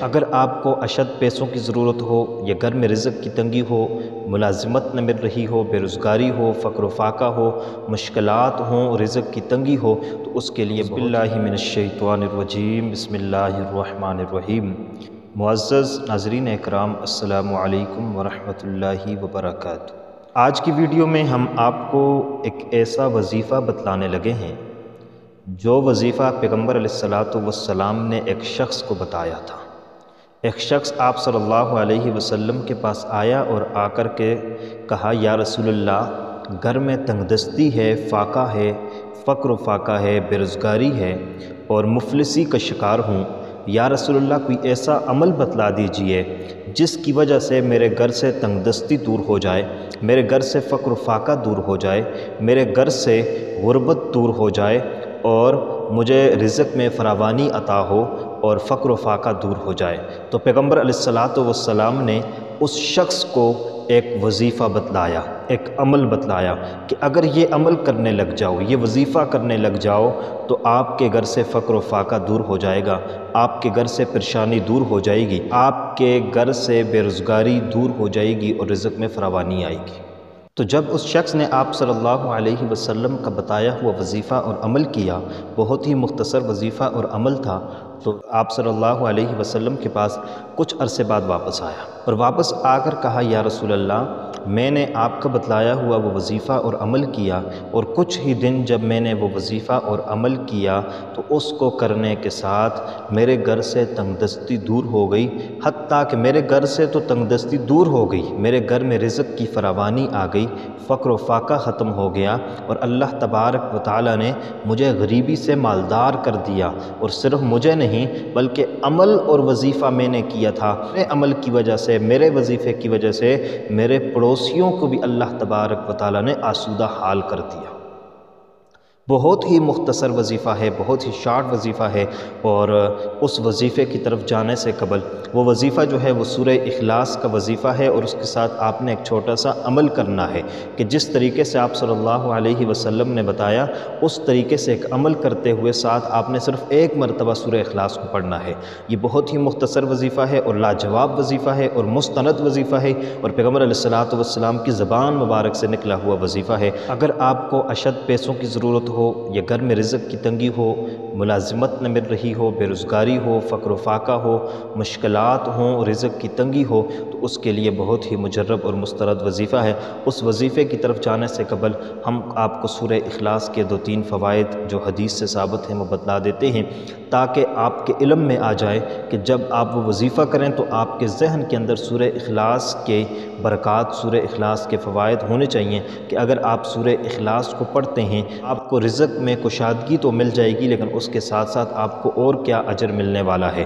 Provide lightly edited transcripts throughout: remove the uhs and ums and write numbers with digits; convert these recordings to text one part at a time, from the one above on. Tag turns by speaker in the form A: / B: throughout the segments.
A: اگر آپ کو اشد پیسوں کی ضرورت ہو یا گھر میں رزق کی تنگی ہو، ملازمت نہ مل رہی ہو، بے روزگاری ہو، فقر و فاقہ ہو، مشکلات ہوں، رزق کی تنگی ہو، تو اس کے لیے بسم اللہ من الشیطان الرجیم، بسم اللہ الرحمن الرحیم۔ معزز ناظرین اکرام، السلام علیکم ورحمۃ اللہ وبرکاتہ۔ آج کی ویڈیو میں ہم آپ کو ایک ایسا وظیفہ بتلانے لگے ہیں جو وظیفہ پیغمبر علیہ الصلاۃ والسلام نے ایک شخص کو بتایا تھا۔ ایک شخص آپ صلی اللہ علیہ وسلم کے پاس آیا اور آ کر کے کہا، یا رسول اللہ، گھر میں تنگ دستی ہے، فاقہ ہے، فقر و فاقہ ہے، بے روزگاری ہے اور مفلسی کا شکار ہوں۔ یا رسول اللہ، کوئی ایسا عمل بتلا دیجئے جس کی وجہ سے میرے گھر سے تنگ دستی دور ہو جائے، میرے گھر سے فقر و فاقہ دور ہو جائے، میرے گھر سے غربت دور ہو جائے اور مجھے رزق میں فراوانی عطا ہو اور فقر و فاقہ دور ہو جائے۔ تو پیغمبر علیہ الصلاۃ والسلام نے اس شخص کو ایک وظیفہ بتلایا، ایک عمل بتلایا کہ اگر یہ عمل کرنے لگ جاؤ، یہ وظیفہ کرنے لگ جاؤ تو آپ کے گھر سے فقر و فاقہ دور ہو جائے گا، آپ کے گھر سے پریشانی دور ہو جائے گی، آپ کے گھر سے بے روزگاری دور ہو جائے گی اور رزق میں فراوانی آئے گی۔ تو جب اس شخص نے آپ صلی اللہ علیہ وسلم کا بتایا ہوا وظیفہ اور عمل کیا، بہت ہی مختصر وظیفہ اور عمل تھا، تو آپ صلی اللہ علیہ وسلم کے پاس کچھ عرصے بعد واپس آیا اور واپس آ کر کہا، یا رسول اللہ، میں نے آپ کا بتلایا ہوا وہ وظیفہ اور عمل کیا، اور کچھ ہی دن جب میں نے وہ وظیفہ اور عمل کیا تو اس کو کرنے کے ساتھ میرے گھر سے تنگ دستی دور ہو گئی، حتیٰ کہ میرے گھر سے تو تنگ دستی دور ہو گئی، میرے گھر میں رزق کی فراوانی آ گئی، فقر و فاقہ ختم ہو گیا، اور اللہ تبارک و تعالیٰ نے مجھے غریبی سے مالدار کر دیا۔ اور صرف مجھے نہیں بلکہ عمل اور وظیفہ میں نے کیا تھا، میرے عمل کی وجہ سے، میرے وظیفے کی وجہ سے میرے پڑوسیوں کو بھی اللہ تبارک و تعالیٰ نے آسودہ حال کر دیا۔ بہت ہی مختصر وظیفہ ہے، بہت ہی شارٹ وظیفہ ہے، اور اس وظیفے کی طرف جانے سے قبل وہ وظیفہ جو ہے وہ سورہ اخلاص کا وظیفہ ہے، اور اس کے ساتھ آپ نے ایک چھوٹا سا عمل کرنا ہے کہ جس طریقے سے آپ صلی اللہ علیہ وسلم نے بتایا اس طریقے سے ایک عمل کرتے ہوئے ساتھ آپ نے صرف ایک مرتبہ سورہ اخلاص کو پڑھنا ہے۔ یہ بہت ہی مختصر وظیفہ ہے اور لاجواب وظیفہ ہے اور مستند وظیفہ ہے، اور پیغمبر علیہ الصلاۃ والسلام کی زبان مبارک سے نکلا ہوا وظیفہ ہے۔ اگر آپ کو اشد پیسوں کی ضرورت ہو یا گھر میں رزق کی تنگی ہو، ملازمت نہ مل رہی ہو، بے روزگاری ہو، فقر و فاقہ ہو، مشکلات ہوں، رزق کی تنگی ہو، تو اس کے لیے بہت ہی مجرب اور مسترد وظیفہ ہے۔ اس وظیفے کی طرف جانے سے قبل ہم آپ کو سورہ اخلاص کے 2-3 فوائد جو حدیث سے ثابت ہیں وہ بتلا دیتے ہیں، تاکہ آپ کے علم میں آ جائے کہ جب آپ وہ وظیفہ کریں تو آپ کے ذہن کے اندر سورہ اخلاص کے برکات، سورہ اخلاص کے فوائد ہونے چاہیے کہ اگر آپ سورہ اخلاص کو پڑھتے ہیں آپ کو رزق میں کشادگی تو مل جائے گی، لیکن اس کے ساتھ ساتھ آپ کو اور کیا اجر ملنے والا ہے۔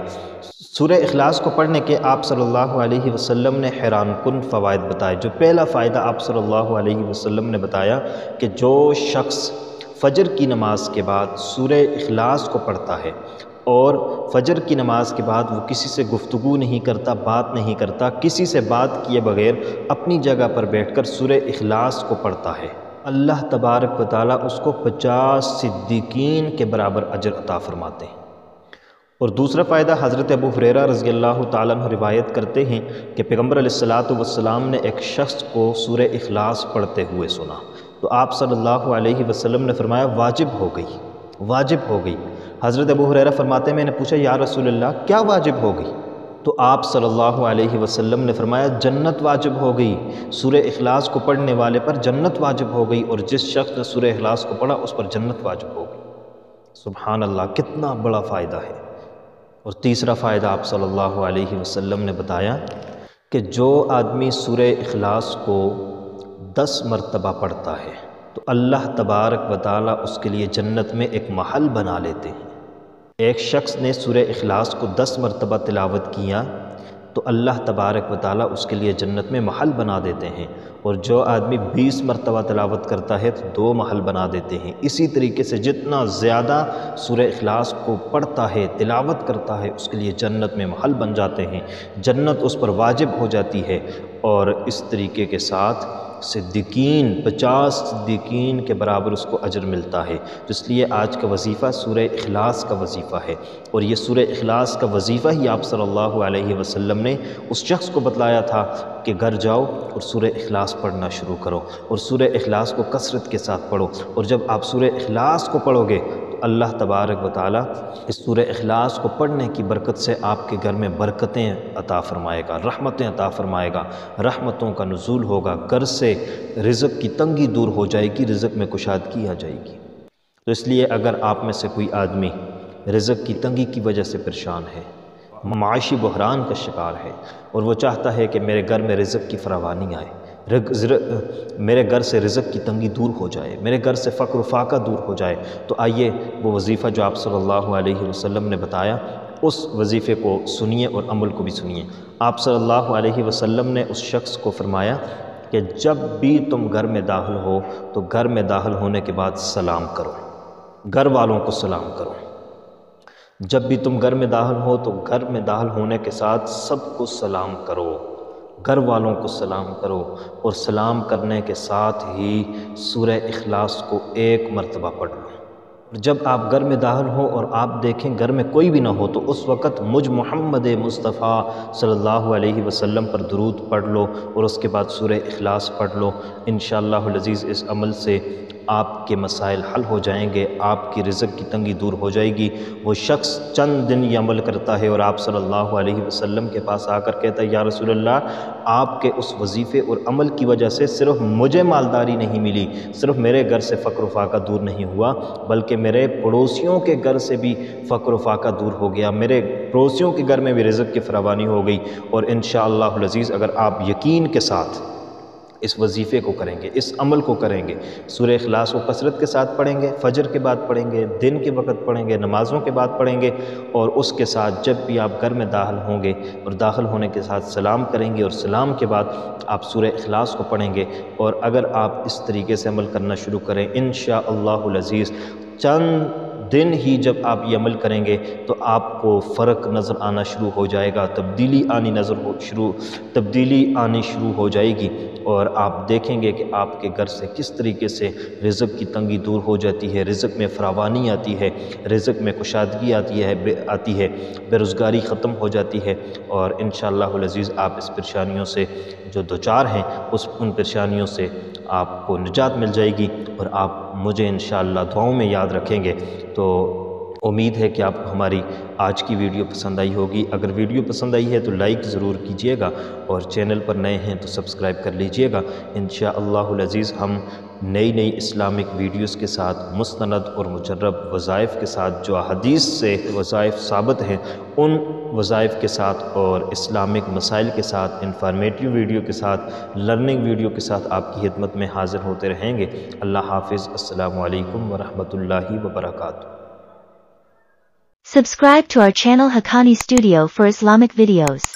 A: سورہ اخلاص کو پڑھنے کے آپ صلی اللہ علیہ وسلم نے حیران کن فوائد بتائے۔ جو پہلا فائدہ آپ صلی اللہ علیہ وسلم نے بتایا کہ جو شخص فجر کی نماز کے بعد سورہ اخلاص کو پڑھتا ہے اور فجر کی نماز کے بعد وہ کسی سے گفتگو نہیں کرتا، بات نہیں کرتا، کسی سے بات کیے بغیر اپنی جگہ پر بیٹھ کر سورہ اخلاص کو پڑھتا ہے، اللہ تبارک و تعالیٰ اس کو 50 صدیقین کے برابر اجر عطا فرماتے ہیں۔ اور دوسرا فائدہ، حضرت ابو ہریرہ رضی اللہ تعالیٰ عنہ روایت کرتے ہیں کہ پیغمبر علیہ الصلاۃ والسلام نے ایک شخص کو سورہ اخلاص پڑھتے ہوئے سنا، تو آپ صلی اللہ علیہ وسلم نے فرمایا، واجب ہو گئی، واجب ہو گئی۔ حضرت ابو ہریرہ فرماتے ہیں، میں نے پوچھا، یا رسول اللہ، کیا واجب ہو گئی؟ تو آپ صلی اللہ علیہ وسلم نے فرمایا، جنت واجب ہو گئی، سورہ اخلاص کو پڑھنے والے پر جنت واجب ہو گئی، اور جس شخص نے سورہ اخلاص کو پڑھا اس پر جنت واجب ہو گئی۔ سبحان اللہ، کتنا بڑا فائدہ ہے۔ اور تیسرا فائدہ آپ صلی اللہ علیہ وسلم نے بتایا کہ جو آدمی سورہ اخلاص کو 10 مرتبہ پڑھتا ہے تو اللہ تبارک و تعالیٰ اس کے لیے جنت میں ایک محل بنا لیتے ہیں۔ ایک شخص نے سورہ اخلاص کو 10 مرتبہ تلاوت کیا تو اللہ تبارک و تعالیٰ اس کے لیے جنت میں محل بنا دیتے ہیں، اور جو آدمی 20 مرتبہ تلاوت کرتا ہے تو 2 محل بنا دیتے ہیں۔ اسی طریقے سے جتنا زیادہ سورہ اخلاص کو پڑھتا ہے، تلاوت کرتا ہے، اس کے لیے جنت میں محل بن جاتے ہیں، جنت اس پر واجب ہو جاتی ہے، اور اس طریقے کے ساتھ صدیقین 50 صدیقین کے برابر اس کو اجر ملتا ہے۔ تو اس لیے آج کا وظیفہ سورہ اخلاص کا وظیفہ ہے، اور یہ سورہ اخلاص کا وظیفہ ہی آپ صلی اللہ علیہ وسلم نے اس شخص کو بتلایا تھا کہ گھر جاؤ اور سورہ اخلاص پڑھنا شروع کرو، اور سورہ اخلاص کو کثرت کے ساتھ پڑھو، اور جب آپ سورہ اخلاص کو پڑھو گے تو اللہ تبارک و تعالیٰ اس سورہ اخلاص کو پڑھنے کی برکت سے آپ کے گھر میں برکتیں عطا فرمائے گا، رحمتیں عطا فرمائے گا، رحمتوں کا نزول ہوگا، گھر سے رزق کی تنگی دور ہو جائے گی، رزق میں کشادگی آ جائے گی۔ تو اس لیے اگر آپ میں سے کوئی آدمی رزق کی تنگی کی وجہ سے پریشان ہے، معاشی بحران کا شکار ہے، اور وہ چاہتا ہے کہ میرے گھر میں رزق کی فراوانی آئے، میرے گھر سے رزق کی تنگی دور ہو جائے، میرے گھر سے فقر و فاقہ دور ہو جائے، تو آئیے وہ وظیفہ جو آپ صلی اللہ علیہ وسلم نے بتایا اس وظیفے کو سنیے اور عمل کو بھی سنیے۔ آپ صلی اللہ علیہ وسلم نے اس شخص کو فرمایا کہ جب بھی تم گھر میں داخل ہو تو گھر میں داخل ہونے کے بعد سلام کرو، گھر والوں کو سلام کرو۔ جب بھی تم گھر میں داخل ہو تو گھر میں داخل ہونے کے ساتھ سب کو سلام کرو، گھر والوں کو سلام کرو، اور سلام کرنے کے ساتھ ہی سورہ اخلاص کو 1 مرتبہ پڑھ لو۔ جب آپ گھر میں داخل ہو اور آپ دیکھیں گھر میں کوئی بھی نہ ہو تو اس وقت مجھ محمد مصطفیٰ صلی اللہ علیہ وسلم پر درود پڑھ لو، اور اس کے بعد سورہ اخلاص پڑھ لو۔ انشاءاللہ العزیز اس عمل سے آپ کے مسائل حل ہو جائیں گے، آپ کی رزق کی تنگی دور ہو جائے گی۔ وہ شخص چند دن یہ عمل کرتا ہے اور آپ صلی اللہ علیہ وسلم کے پاس آ کر کہتا ہے یا رسول اللہ، آپ کے اس وظیفے اور عمل کی وجہ سے صرف مجھے مالداری نہیں ملی، صرف میرے گھر سے فقر و فاقہ دور نہیں ہوا، بلکہ میرے پڑوسیوں کے گھر سے بھی فقر و فاقہ دور ہو گیا، میرے پڑوسیوں کے گھر میں بھی رزق کی فراوانی ہو گئی۔ اور انشاءاللہ العزیز اگر آپ یقین کے ساتھ اس وظیفے کو کریں گے، اس عمل کو کریں گے، سورہ اخلاص کو کثرت کے ساتھ پڑھیں گے، فجر کے بعد پڑھیں گے، دن کے وقت پڑھیں گے، نمازوں کے بعد پڑھیں گے، اور اس کے ساتھ جب بھی آپ گھر میں داخل ہوں گے اور داخل ہونے کے ساتھ سلام کریں گے، اور سلام کے بعد آپ سورہ اخلاص کو پڑھیں گے، اور اگر آپ اس طریقے سے عمل کرنا شروع کریں انشاءاللہ العزیز چند دن ہی جب آپ یہ عمل کریں گے تو آپ کو فرق نظر آنا شروع ہو جائے گا، تبدیلی آنی شروع ہو جائے گی، اور آپ دیکھیں گے کہ آپ کے گھر سے کس طریقے سے رزق کی تنگی دور ہو جاتی ہے، رزق میں فراوانی آتی ہے، رزق میں کشادگی آتی ہے، بے روزگاری ختم ہو جاتی ہے، اور انشاءاللہ العزیز آپ اس پریشانیوں سے جو دوچار ہیں ان پریشانیوں سے آپ کو نجات مل جائے گی، اور آپ مجھے انشاءاللہ دعاؤں میں یاد رکھیں گے۔ تو امید ہے کہ آپ کو ہماری آج کی ویڈیو پسند آئی ہوگی۔ اگر ویڈیو پسند آئی ہے تو لائک ضرور کیجئے گا، اور چینل پر نئے ہیں تو سبسکرائب کر لیجئے گا۔ انشاءاللہ العزیز ہم نئی اسلامک ویڈیوز کے ساتھ مستند اور مجرب وظائف کے ساتھ جو حدیث سے وظائف ثابت ہیں ان وظائف کے ساتھ اور اسلامک مسائل کے ساتھ، انفارمیٹیو ویڈیو کے ساتھ، لرننگ ویڈیو کے ساتھ آپ کی خدمت میں حاضر ہوتے رہیں گے۔ اللہ حافظ۔ السلام علیکم ورحمۃ اللہ وبرکاتہ۔
B: Subscribe to our channel Haqqani Studio for Islamic videos.